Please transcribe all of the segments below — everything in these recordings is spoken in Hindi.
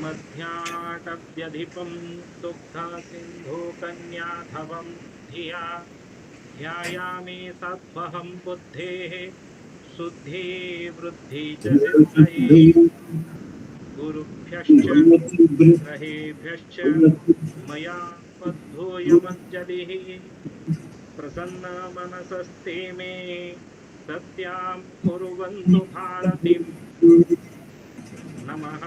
मध्याटव्यधिपं दुग्धा सिन्धु कन्याधवं धिया ध्यायामि सत्त्वहं बुद्धेः शुद्धि वृद्धि च सिद्धये गुरुभ्यश्च ग्रहेभ्यश्च मया बद्धोऽयमञ्जलिः प्रसन्न मनसस्ते मे सत्यां कुर्वन्तु भारतीम् नमः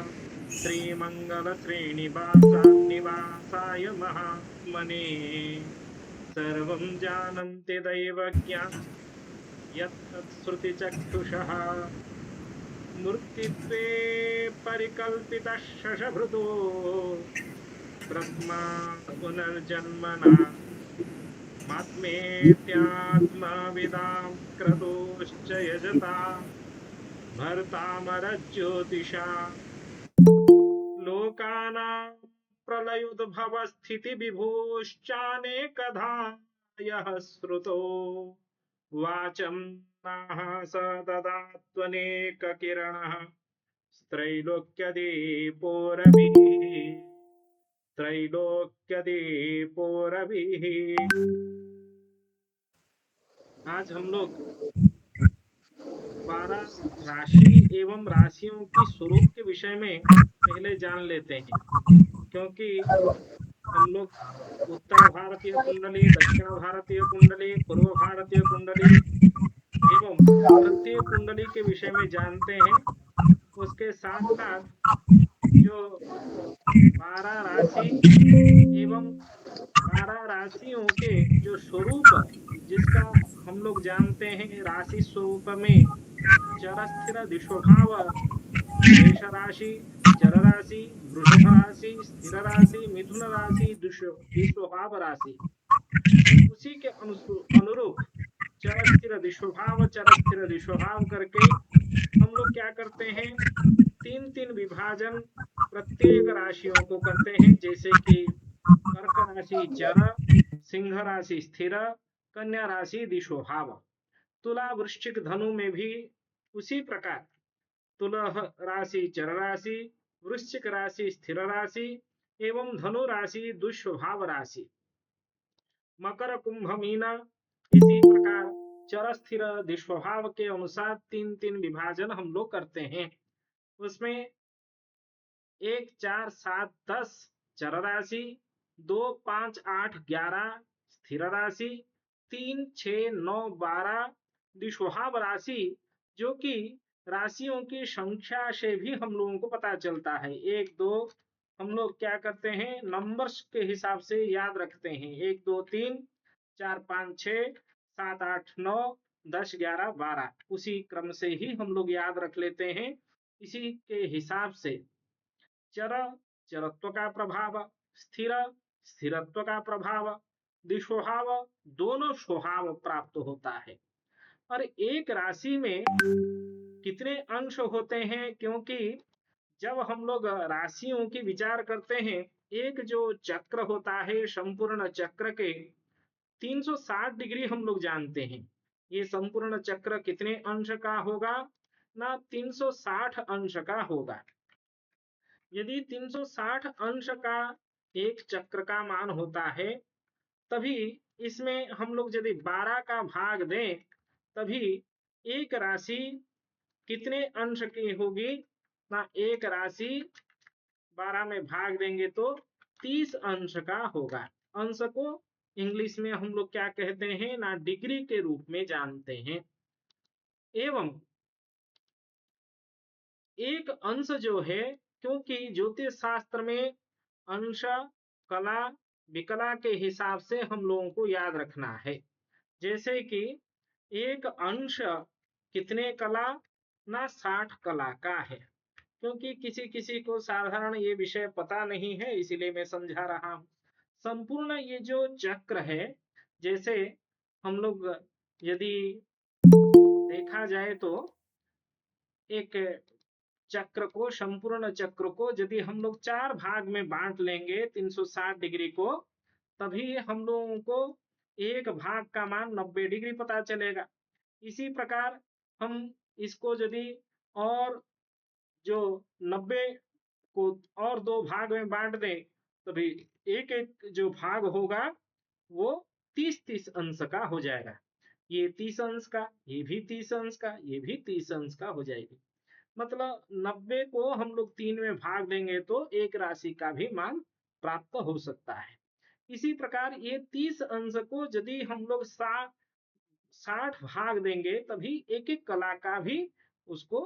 श्रीमङ्गलश्रीनिवासाय महात्मने सर्वं जानन्ति दैवज्ञा यत्तत्श्रुतिचक्षुषः मूर्तित्वे परिकल्पितः शशभृतो ब्रह्मा पुनर्जन्मना मात्मेत्यात्मविदां क्रतोश्च यजता भर्तामरज्योतिषा लोकानां प्रलयोद्भवस्थितिविभूश्चानेकधा यः श्रुतो वाचं नाः स ददात्वनेककिरणः त्रैलोक्यदीपोरभिः। आज हम लोग 12 राशि एवं राशियों की स्वरूप के विषय में पहले जान लेते हैं, क्योंकि हम लोग उत्तर भारतीय कुंडली, दक्षिण भारतीय कुंडली, पूर्व भारतीय कुंडली एवं भारतीय कुंडली के विषय में जानते हैं। उसके साथ साथ जो 12 राशि एवं 12 राशियों के जो स्वरूप जिसका हम लोग जानते हैं, राशि स्वरूप में चर स्थिर दिशोभाव, मेष राशि, चर राशि, वृषभ राशि, स्थिर राशि, मिथुन राशि, दिशोभाव राशि, उसी के अनुरूप चर स्थिर दिशोभाव करके हम लोग क्या करते हैं, तीन तीन विभाजन प्रत्येक राशियों को करते हैं। जैसे कि कर्क राशि चर, सिंह राशि स्थिर, कन्या राशि दिशोभाव। तुला वृश्चिक धनु में भी उसी प्रकार तुला राशि चर राशि, वृश्चिक राशि स्थिर राशि एवं धनु राशि दुष्स्वभाव राशि। मकर कुंभ मीना इसी प्रकार चर स्थिर दिशोभाव के अनुसार तीन तीन विभाजन हम लोग करते हैं। उसमें 1, 4, 7, 10 चर राशि, 2, 5, 8, 11 स्थिर राशि, 3, 6, 9, 12 दिशोभाव राशि, जो कि राशियों की संख्या से भी हम लोगों को पता चलता है। 1, 2 हम लोग क्या करते हैं, नंबर्स के हिसाब से याद रखते हैं। 1, 2, 3, 4, 5, 6, 7, 8, 9, 10, 11, 12 उसी क्रम से ही हम लोग याद रख लेते हैं। इसी के हिसाब से चर चरत्व का प्रभाव, स्थिर स्थिरत्व का प्रभाव, दिशोभाव दोनों स्वभाव प्राप्त होता है। और एक राशि में कितने अंश होते हैं, क्योंकि जब हम लोग राशियों की विचार करते हैं, एक जो चक्र होता है संपूर्ण चक्र के 360 डिग्री हम लोग जानते हैं। ये संपूर्ण चक्र कितने अंश का होगा ना, 360 अंश का होगा। यदि 360 अंश का एक चक्र का मान होता है, तभी इसमें हम लोग यदि 12 का भाग दें, तभी एक राशि कितने अंश की होगी ना, एक राशि 12 में भाग देंगे तो 30 अंश का होगा। अंश को इंग्लिश में हम लोग क्या कहते हैं ना, डिग्री के रूप में जानते हैं। एवं एक अंश जो है, क्योंकि ज्योतिष शास्त्र में अंश कला विकला के हिसाब से हम लोगों को याद रखना है। जैसे कि एक अंश कितने कला ना, 60 कला का है। क्योंकि किसी किसी को साधारण ये विषय पता नहीं है, इसीलिए मैं समझा रहा हूं। संपूर्ण ये जो चक्र है, जैसे हम लोग यदि देखा जाए तो एक चक्र को, संपूर्ण चक्र को यदि हम लोग 4 भाग में बांट लेंगे 360 डिग्री को, तभी हम लोगों को एक भाग का मान 90 डिग्री पता चलेगा। इसी प्रकार हम इसको यदि और जो 90 को और दो भाग में बांट दें, तभी एक एक जो भाग होगा वो 30-30 अंश का हो जाएगा। ये 30 अंश का, ये भी 30 अंश का, ये भी 30 अंश का हो जाएगी। मतलब 90 को हम लोग 3 में भाग देंगे तो एक राशि का भी मान प्राप्त हो सकता है। इसी प्रकार ये 30 अंश को यदि हम लोग 60 भाग देंगे तभी एक एक कला का भी उसको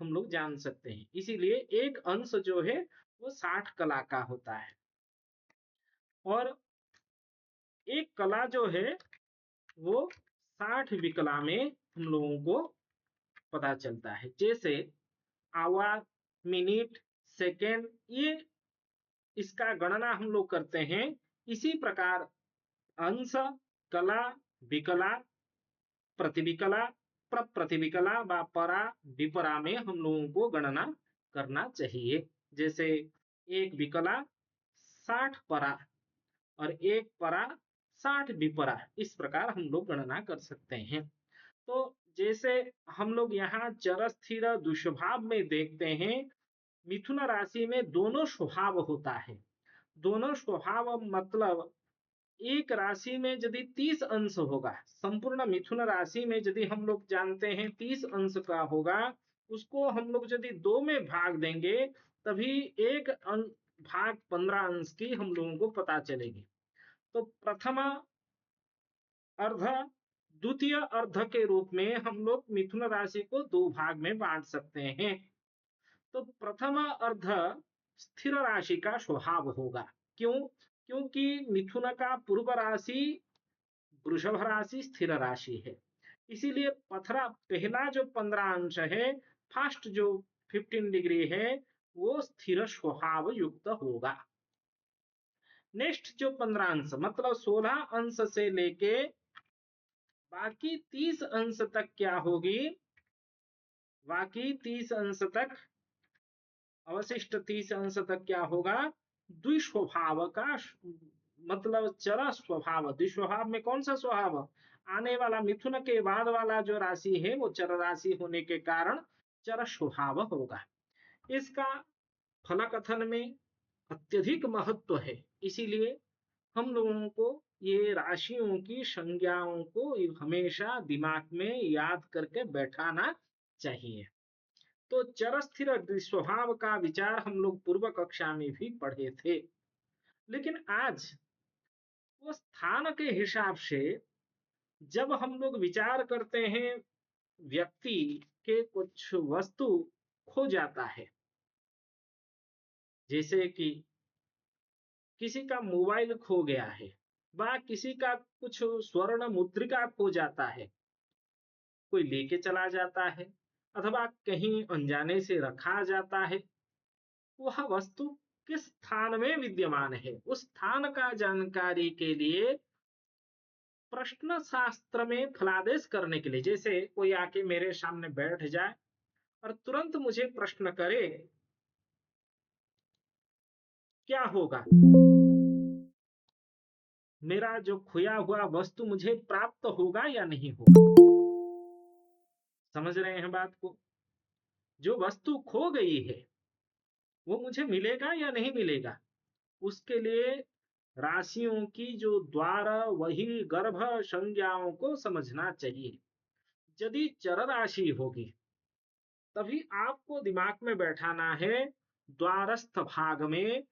हम लोग जान सकते हैं। इसीलिए एक अंश जो है वो 60 कला का होता है। और एक कला जो है वो 60 विकला में हम लोगों को पता चलता है। जैसे आवर, मिनट, सेकेंड, ये इसका गणना हम लोग करते हैं। इसी प्रकार अंश, कला, विकला, प्रतिविकला, प्रतिविकला व परा विपरा में हम लोगों को गणना करना चाहिए। जैसे एक विकला 60 परा और एक परा 60 विपरा, इस प्रकार हम लोग गणना कर सकते हैं। तो जैसे हम लोग यहाँ चर स्थिर दुष्भाव में देखते हैं, मिथुन राशि में दोनों स्वभाव होता है। दोनों स्वभाव मतलब एक राशि में यदि 30 अंश होगा, संपूर्ण मिथुन राशि में यदि हम लोग जानते हैं 30 अंश का होगा, उसको हम लोग यदि 2 में भाग देंगे तभी एक भाग 15 अंश की हम लोगों को पता चलेगी। तो प्रथम अर्ध, द्वितीय अर्ध के रूप में हम लोग मिथुन राशि को 2 भाग में बांट सकते हैं। तो प्रथम अर्ध स्थिर राशि का स्वभाव होगा। क्यों? क्योंकि मिथुन का पूर्व राशि वृषभ राशि स्थिर राशि है। इसीलिए पहला जो 15 अंश है, फर्स्ट जो 15 डिग्री है, वो स्थिर स्वभाव युक्त होगा। नेक्स्ट जो 15 अंश मतलब 16 अंश से लेके बाकी 30 अंश तक क्या होगी? बाकी 30 अंश तक, अवशिष्ट 30 अंश तक क्या होगा? द्विस्वभाव का मतलब चर स्वभाव। द्विस्वभाव में कौन सा स्वभाव? आने वाला मिथुन के बाद वाला जो राशि है वो चर राशि होने के कारण चर स्वभाव होगा। इसका फलकथन में अत्यधिक महत्व है। इसीलिए हम लोगों को ये राशियों की संज्ञाओं को हमेशा दिमाग में याद करके बैठाना चाहिए। तो चर स्थिर स्वभाव का विचार हम लोग पूर्व कक्षा में भी पढ़े थे, लेकिन आज वो स्थान के हिसाब से जब हम लोग विचार करते हैं, व्यक्ति के कुछ वस्तु खो जाता है, जैसे कि किसी का मोबाइल खो गया है व किसी का कुछ स्वर्ण मुद्रिका खो जाता है, कोई लेके चला जाता है अथवा कहीं अनजाने से रखा जाता है, वह वस्तु किस स्थान में विद्यमान है, उस स्थान का जानकारी के लिए प्रश्न शास्त्र में फलादेश करने के लिए, जैसे कोई आके मेरे सामने बैठ जाए और तुरंत मुझे प्रश्न करे, क्या होगा? मेरा जो खोया हुआ वस्तु मुझे प्राप्त होगा या नहीं होगा? समझ रहे हैं बात को? जो वस्तु खो गई है वो मुझे मिलेगा या नहीं मिलेगा? उसके लिए राशियों की जो द्वार वही गर्भ संज्ञाओं को समझना चाहिए। यदि चर राशि होगी तभी आपको दिमाग में बैठाना है, द्वारस्थ भाग में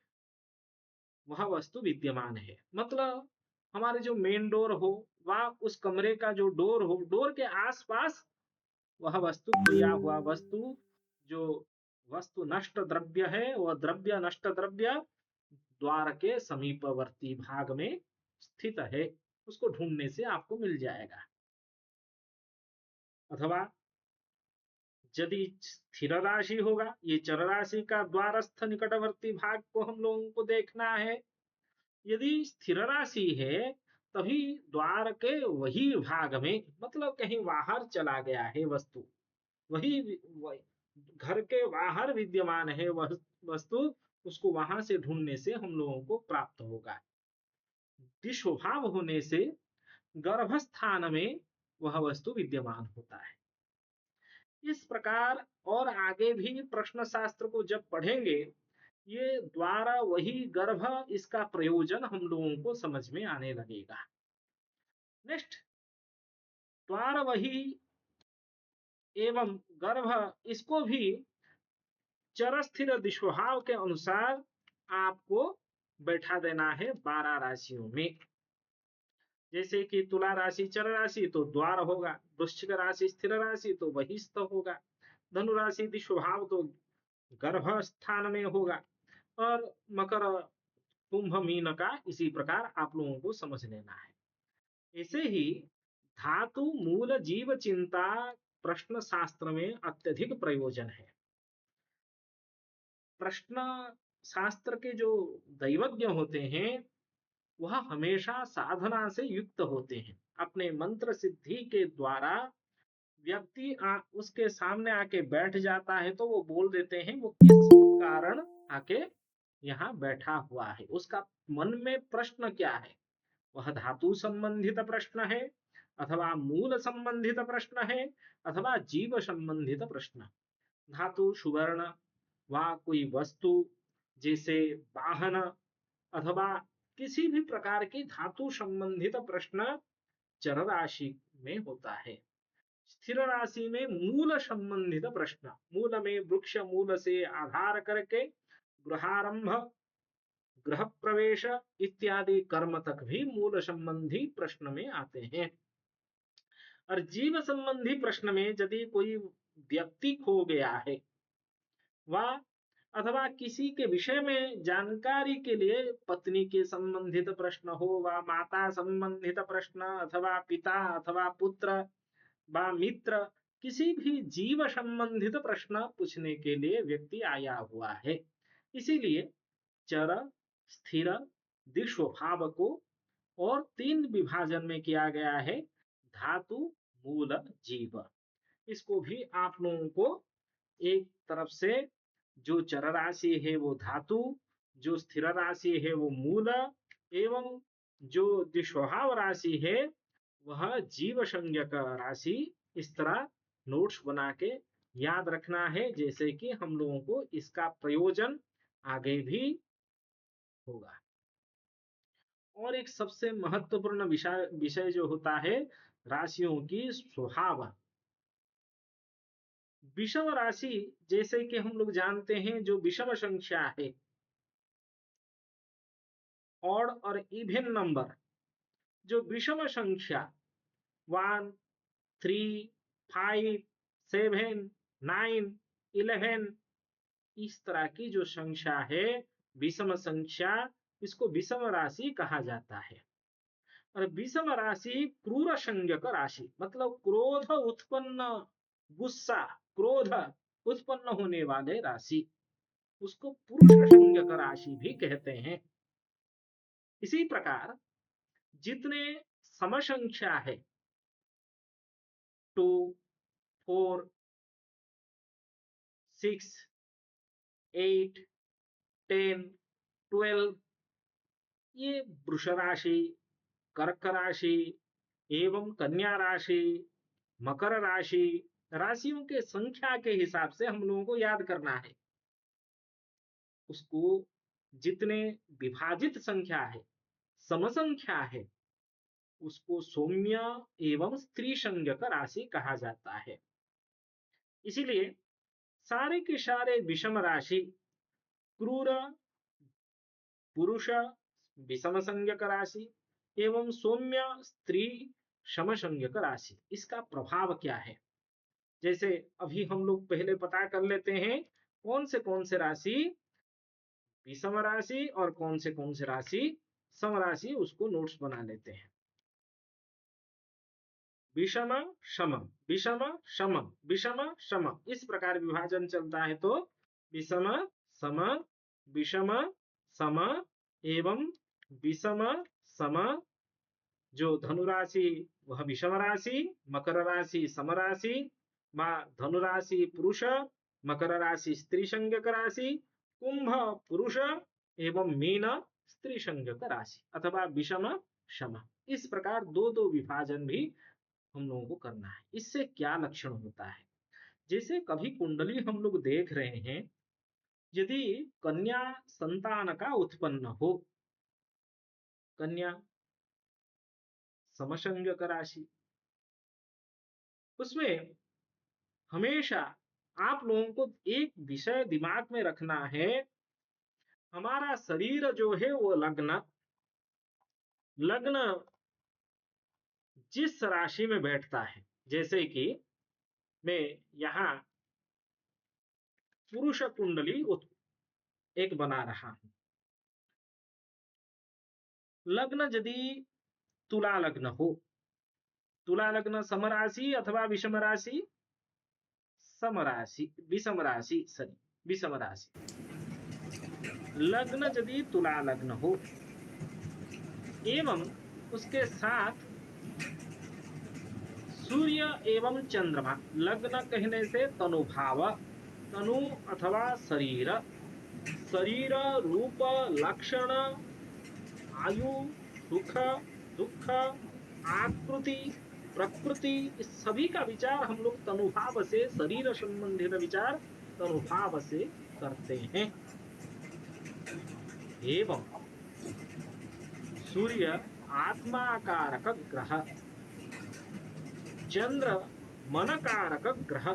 वह वस्तु विद्यमान है। मतलब हमारे जो मेन डोर हो व उस कमरे का जो डोर हो, डोर के आसपास वह वस्तु, खोया हुआ वस्तु, जो वस्तु नष्ट द्रव्य है, वह द्रव्य नष्ट द्रव्य द्वार के समीपवर्ती भाग में स्थित है, उसको ढूंढने से आपको मिल जाएगा। अथवा यदि स्थिर राशि होगा, ये चर राशि का द्वारस्थ निकटवर्ती भाग को हम लोगों को देखना है। यदि स्थिर राशि है तभी द्वार के वही भाग में, मतलब कहीं बाहर चला गया है वस्तु, वही घर के बाहर विद्यमान है वह वस्तु, उसको वहां से ढूंढने से हम लोगों को प्राप्त होगा। विस्वभाव होने से गर्भस्थान में वह वस्तु विद्यमान होता है। इस प्रकार और आगे भी प्रश्न शास्त्र को जब पढ़ेंगे ये द्वारा वही गर्भ, इसका प्रयोजन हम लोगों को समझ में आने लगेगा। नेक्स्ट, द्वार वही एवं गर्भ, इसको भी चर स्थिर दिशभाव के अनुसार आपको बैठा देना है 12 राशियों में। जैसे कि तुला राशि चर राशि तो द्वार होगा, वृश्चिक राशि स्थिर राशि तो वहिस्थ होगा, धनु राशि दिशभाव तो गर्भ स्थान में होगा, और मकर कुंभ मीन का इसी प्रकार आप लोगों को समझ लेना है। ऐसे ही धातु मूल जीव चिंता प्रश्न शास्त्र में अत्यधिक प्रयोजन है। प्रश्न शास्त्र के जो दैवज्ञ होते हैं वह हमेशा साधना से युक्त होते हैं। अपने मंत्र सिद्धि के द्वारा व्यक्ति उसके सामने आके बैठ जाता है तो वो बोल देते हैं वो किस कारण आके यहाँ बैठा हुआ है, उसका मन में प्रश्न क्या है। वह धातु संबंधित प्रश्न है, अथवा मूल संबंधित प्रश्न है, अथवा जीव संबंधित प्रश्न। धातु सुवर्ण व कोई वस्तु जैसे वाहन अथवा किसी भी प्रकार की धातु संबंधित प्रश्न चर राशि में होता है। स्थिर राशि में मूल संबंधित प्रश्न, मूल में वृक्ष मूल से आधार करके गृहारंभ, गृह प्रवेश इत्यादि कर्म तक भी मूल संबंधी प्रश्न में आते हैं। और जीव संबंधी प्रश्न में यदि कोई व्यक्ति खो गया है व अथवा किसी के विषय में जानकारी के लिए पत्नी के संबंधित प्रश्न हो, व माता संबंधित प्रश्न, अथवा पिता अथवा पुत्र व मित्र, किसी भी जीव संबंधित प्रश्न पूछने के लिए व्यक्ति आया हुआ है। इसीलिए चर स्थिर दिक्स्वभाव को और 3 विभाजन में किया गया है, धातु मूल जीव। इसको भी आप लोगों को एक तरफ से जो चर राशि है वो धातु, जो स्थिर राशि है वो मूल, एवं जो दिक्स्वभाव राशि है वह जीव संज्ञक राशि, इस तरह नोट्स बना के याद रखना है, जैसे कि हम लोगों को इसका प्रयोजन आगे भी होगा। और एक सबसे महत्वपूर्ण विषय जो होता है राशियों की स्वभाव। विषम राशि जैसे कि हम लोग जानते हैं जो विषम संख्या है, ऑड और इवन नंबर, जो विषम संख्या 1 3 5 7 9 11, इस तरह की जो संख्या है विषम संख्या, इसको विषम राशि कहा जाता है। और विषम राशि क्रूर संज्ञक राशि, मतलब क्रोध उत्पन्न, गुस्सा क्रोध उत्पन्न होने वाले राशि, उसको पुरुष संज्ञक राशि भी कहते हैं। इसी प्रकार जितने समसंख्या है 2 4 6 8 10 12, ये वृष राशि, कर्क राशि एवं कन्या राशि, मकर राशि, राशियों के संख्या के हिसाब से हम लोगों को याद करना है। उसको जितने विभाजित संख्या है, समसंख्या है, उसको सौम्य एवं स्त्री संज्ञक राशि कहा जाता है। इसीलिए सारे के सारे विषम राशि क्रूर पुरुष विषम संज्ञक राशि एवं सौम्य स्त्री समसंज्ञक राशि, इसका प्रभाव क्या है, जैसे अभी हम लोग पहले पता कर लेते हैं कौन से राशि विषम राशि और कौन से राशि सम राशि, उसको नोट्स बना लेते हैं। विषम सम, विषम सम, विषम सम, इस प्रकार विभाजन चलता है। तो विषम सम, विषम सम एवं विषम सम, जो धनु राशि वह विषम राशि, मकर राशि सम राशि, धनु राशि पुरुष, मकर राशि स्त्री संज्ञक राशि, कुंभ पुरुष एवं मीन स्त्री संज्ञक राशि, अथवा विषम सम। इस प्रकार दो विभाजन भी हम लोगों को करना है। इससे क्या लक्षण होता है, जैसे कभी कुंडली हम लोग देख रहे हैं यदि कन्या संतान का उत्पन्न हो, कन्या समसंज्ञक राशि, उसमें हमेशा आप लोगों को एक विषय दिमाग में रखना है। हमारा शरीर जो है वो लग्न लग्न जिस राशि में बैठता है, जैसे कि मैं यहाँ पुरुष कुंडली एक बना रहा हूं। लग्न यदि तुला लग्न हो, तुला लग्न समराशि अथवा विषम राशि, समराशि विषम राशि, सॉरी विषम राशि, लग्न यदि तुला लग्न हो एवं उसके साथ सूर्य एवं चंद्रमा, लग्न कहने से तनुभाव, तनु अथवा शरीर, शरीर रूप लक्षण आयु सुख दुख आकृति प्रकृति, इस सभी का विचार हम लोग तनुभाव से, शरीर संबंधित विचार तनुभाव से करते हैं। एवं सूर्य आत्मा कारक ग्रह, चंद्र मन कारक ग्रह,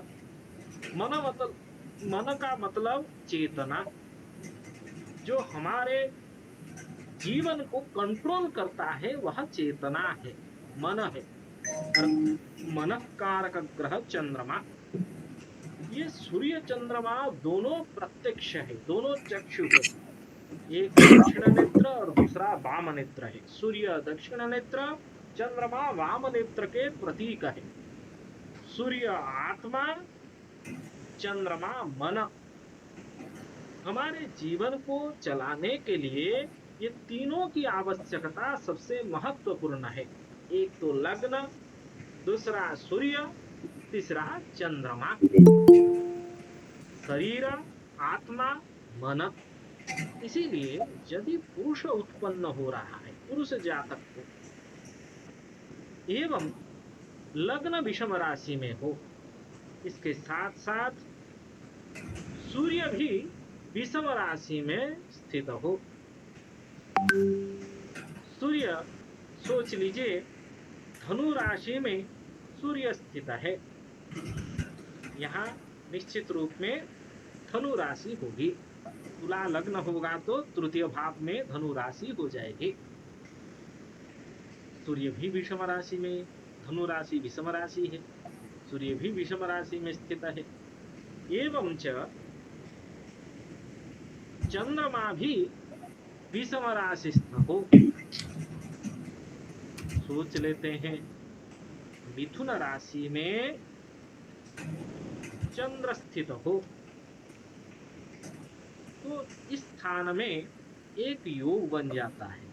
मन का मतलब चेतना, जो हमारे जीवन को कंट्रोल करता है वह चेतना है, मन है। और मन कारक ग्रह चंद्रमा, ये सूर्य चंद्रमा दोनों प्रत्यक्ष है, दोनों चक्षु है, एक दक्षिण नेत्र और दूसरा वाम नेत्र है। सूर्य दक्षिण नेत्र, चंद्रमा वाम नेत्र के प्रतीक है। सूर्य आत्मा, चंद्रमा मन। हमारे जीवन को चलाने के लिए ये तीनों की आवश्यकता सबसे महत्वपूर्ण है। एक तो लग्न, दूसरा सूर्य, तीसरा चंद्रमा। शरीर आत्मा मन। इसीलिए यदि पुरुष उत्पन्न हो रहा है, पुरुष जातक को, एवं लग्न विषम राशि में हो, इसके साथ साथ सूर्य भी विषम राशि में स्थित हो, सूर्य सोच लीजिए धनु राशि में सूर्य स्थित है, यहाँ निश्चित रूप में धनु राशि होगी। तुला लग्न होगा तो तृतीय भाव में धनु राशि हो जाएगी। सूर्य भी विषम राशि में, धनु राशि विषम राशि है, सूर्य भी विषम राशि में स्थित है। एवं चंद्रमा भी विषम राशिस्थ हो। सोच लेते हैं मिथुन राशि में चंद्र स्थित हो तो इस स्थान में एक योग बन जाता है।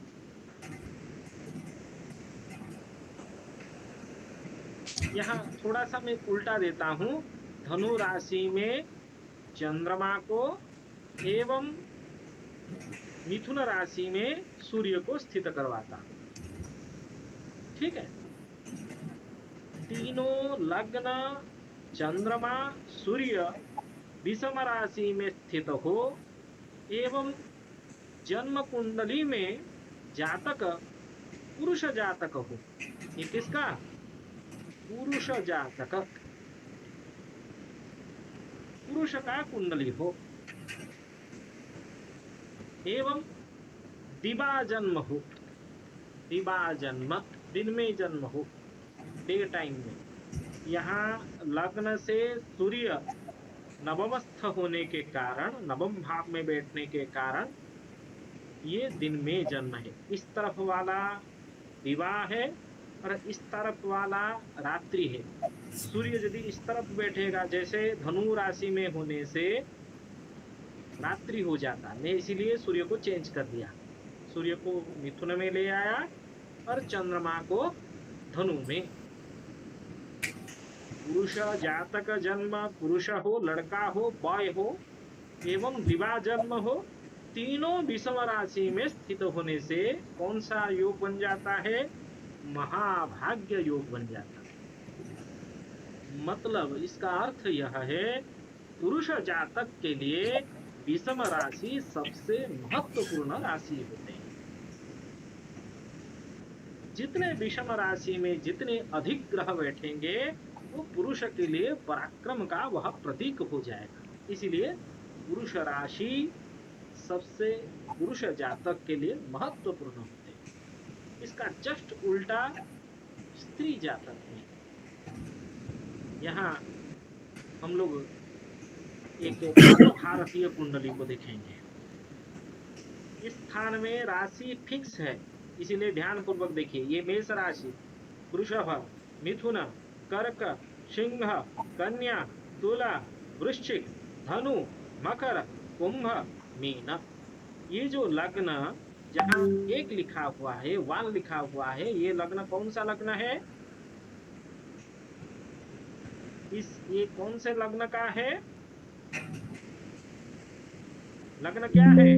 यहाँ थोड़ा सा मैं उल्टा देता हूं, धनु राशि में चंद्रमा को एवं मिथुन राशि में सूर्य को स्थित करवाता, ठीक है। तीनों लग्न चंद्रमा सूर्य विषम राशि में स्थित हो एवं जन्म कुंडली में जातक पुरुष जातक हो, ये किसका? पुरुष जातक, पुरुष का कुंडली हो, एवं दिवा जन्म हो, दिवा जन्म दिन में जन्म हो, डे टाइम में। यहाँ लग्न से सूर्य नवमस्थ होने के कारण, नवम भाव में बैठने के कारण ये दिन में जन्म है। इस तरफ वाला दिवा है और इस तरफ वाला रात्रि है। सूर्य यदि इस तरफ बैठेगा, जैसे धनु राशि में होने से रात्रि हो जाता, मैं इसीलिए सूर्य को चेंज कर दिया, सूर्य को मिथुन में ले आया और चंद्रमा को धनु में। पुरुष जातक जन्म, पुरुष हो, लड़का हो, बॉय हो, एवं दिवा जन्म हो, तीनों विषम राशि में स्थित होने से कौन सा योग बन जाता है? महाभाग्य योग बन जाता है। मतलब इसका अर्थ यह है, पुरुष जातक के लिए विषम राशि सबसे महत्वपूर्ण राशि होते हैं। जितने विषम राशि में जितने अधिक ग्रह बैठेंगे वो पुरुष के लिए पराक्रम का वह प्रतीक हो जाएगा। इसीलिए पुरुष राशि सबसे पुरुष जातक के लिए महत्वपूर्ण होते हैं। इसका जस्ट उल्टा स्त्री जातक में यहाँ हम लोग एक उत्तर भारतीय कुंडली को देखेंगे। इस स्थान में राशि फिक्स है, इसीलिए ध्यान पूर्वक देखिए। ये मेष राशि, वृषभ, मिथुन, कर्क, सिंह, कन्या, तुला, वृश्चिक, धनु, मकर, कुंभ, मीन। ये जो लग्न जहां एक लिखा हुआ है, वन लिखा हुआ है, ये लग्न कौन सा लग्न है? ये कौन से लग्न का है? लग्न क्या है?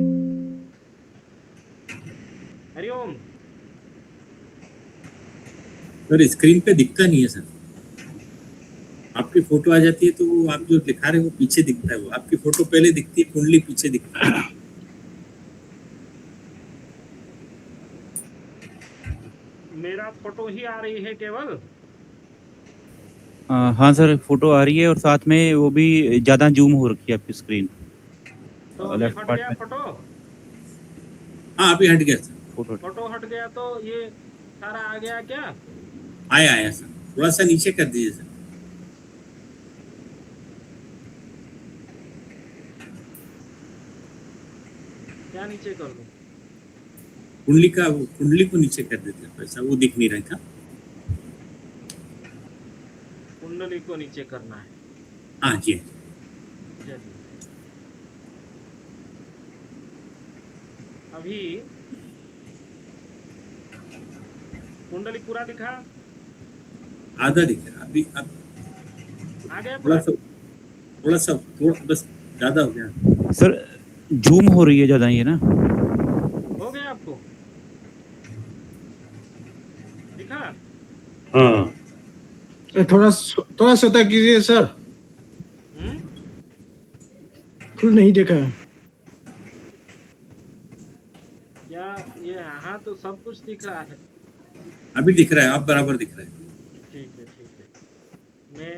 हरिओम। सर स्क्रीन पे दिखता नहीं है सर, आपकी फोटो आ जाती है तो वो आप जो दिखा रहे हो वो पीछे दिखता है। वो आपकी फोटो पहले दिखती है, कुंडली पीछे दिखती है। मेरा फोटो ही आ रही है केवल? हाँ सर, फोटो आ रही है और साथ में वो भी ज्यादा जूम हो रखी है आपकी स्क्रीन। तो अभी हट गया फोटो? हाँ अभी हट गया सर। फोटो हट गया तो ये सारा आ गया क्या? आया सर, थोड़ा सा नीचे कर दीजिए सर। क्या नीचे कर दूं? कुंडली को नीचे कर देते हैं, पैसा वो दिख नहीं रहा था। कुंडली को नीचे करना है। हाँ जी। चलिए अभी कुंडली पूरा दिखा? आधा दिख रहा अभी। अब आ गया थोड़ा सा बस ज्यादा हो गया सर, जूम हो रही है ज्यादा ये ना। हो गया आपको दिखा? हाँ थोड़ा सतह कीजिए सर। फुल नहीं देखा है क्या? ये यहाँ तो सब कुछ दिख रहा है। अभी दिख रहा है, अब बराबर दिख रहा है। ठीक है मैं